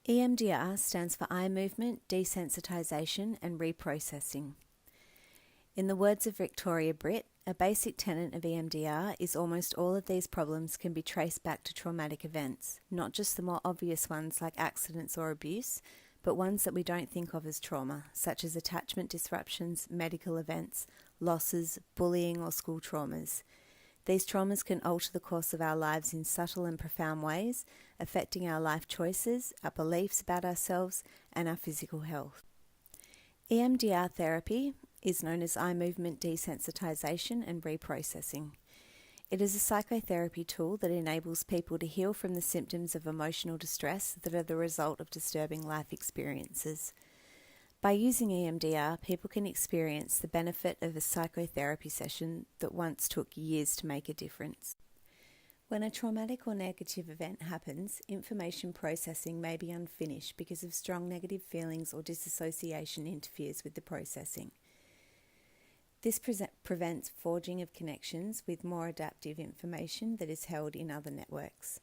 EMDR stands for eye movement, desensitization and reprocessing. In the words of Victoria Britt, a basic tenet of EMDR is almost all of these problems can be traced back to traumatic events, not just the more obvious ones like accidents or abuse, but ones that we don't think of as trauma, such as attachment disruptions, medical events, losses, bullying or school traumas. These traumas can alter the course of our lives in subtle and profound ways, affecting our life choices, our beliefs about ourselves, and our physical health. EMDR therapy is known as eye movement desensitization and reprocessing. It is a psychotherapy tool that enables people to heal from the symptoms of emotional distress that are the result of disturbing life experiences. By using EMDR, people can experience the benefit of a psychotherapy session that once took years to make a difference. When a traumatic or negative event happens, information processing may be unfinished because of strong negative feelings or disassociation interferes with the processing. This prevents forging of connections with more adaptive information that is held in other networks.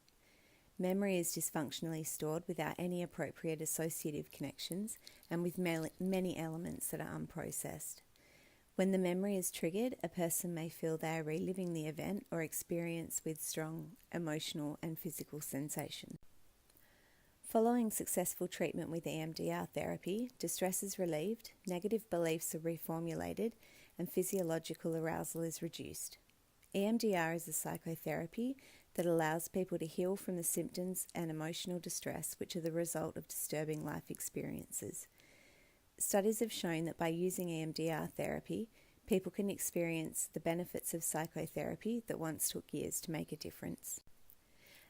Memory is dysfunctionally stored without any appropriate associative connections and with many elements that are unprocessed. When the memory is triggered, a person may feel they are reliving the event or experience with strong emotional and physical sensation. Following successful treatment with EMDR therapy, distress is relieved, negative beliefs are reformulated, and physiological arousal is reduced. EMDR is a psychotherapy that allows people to heal from the symptoms and emotional distress which are the result of disturbing life experiences. Studies have shown that by using EMDR therapy, people can experience the benefits of psychotherapy that once took years to make a difference.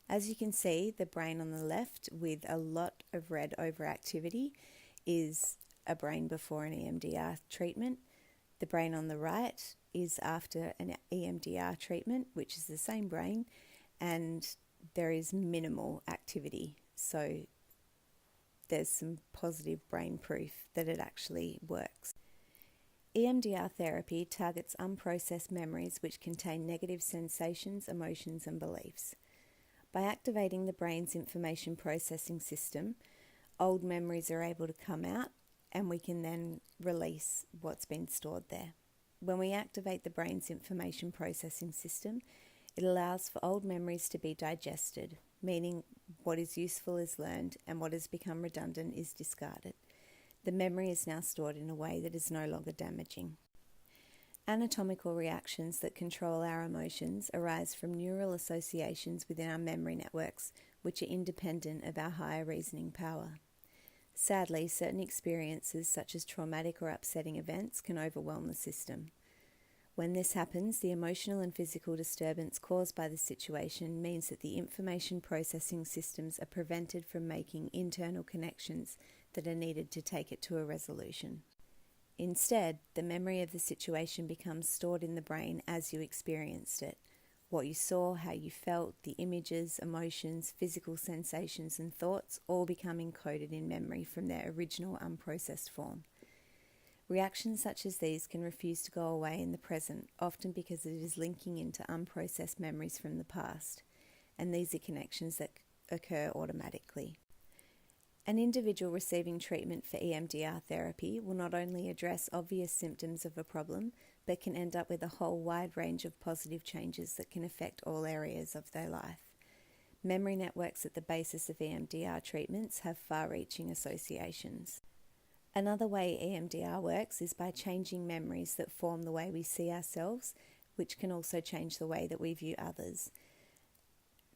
As you can see, the brain on the left with a lot of red overactivity is a brain before an EMDR treatment. The brain on the right is after an EMDR treatment, which is the same brain, and there is minimal activity. So there's some positive brain proof that it actually works. EMDR therapy targets unprocessed memories which contain negative sensations, emotions, and beliefs. By activating the brain's information processing system, old memories are able to come out and we can then release what's been stored there. When we activate the brain's information processing system, it allows for old memories to be digested, meaning what is useful is learned and what has become redundant is discarded. The memory is now stored in a way that is no longer damaging. Anatomical reactions that control our emotions arise from neural associations within our memory networks, which are independent of our higher reasoning power. Sadly, certain experiences such as traumatic or upsetting events can overwhelm the system. When this happens, the emotional and physical disturbance caused by the situation means that the information processing systems are prevented from making internal connections that are needed to take it to a resolution. Instead, the memory of the situation becomes stored in the brain as you experienced it. What you saw, how you felt, the images, emotions, physical sensations and thoughts all become encoded in memory from their original unprocessed form. Reactions such as these can refuse to go away in the present, often because it is linking into unprocessed memories from the past, and these are connections that occur automatically. An individual receiving treatment for EMDR therapy will not only address obvious symptoms of a problem, but can end up with a whole wide range of positive changes that can affect all areas of their life. Memory networks at the basis of EMDR treatments have far-reaching associations. Another way EMDR works is by changing memories that form the way we see ourselves, which can also change the way that we view others.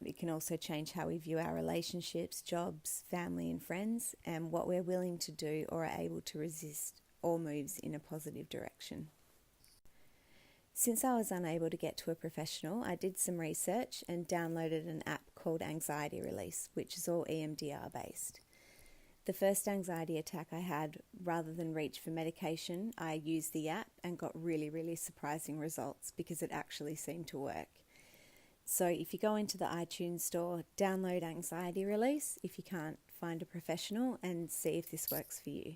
It can also change how we view our relationships, jobs, family and friends, and what we're willing to do or are able to resist all moves in a positive direction. Since I was unable to get to a professional, I did some research and downloaded an app called Anxiety Release, which is all EMDR based. The first anxiety attack I had, rather than reach for medication, I used the app and got really surprising results because it actually seemed to work. So if you go into the iTunes store, download Anxiety Release if you can't find a professional and see if this works for you.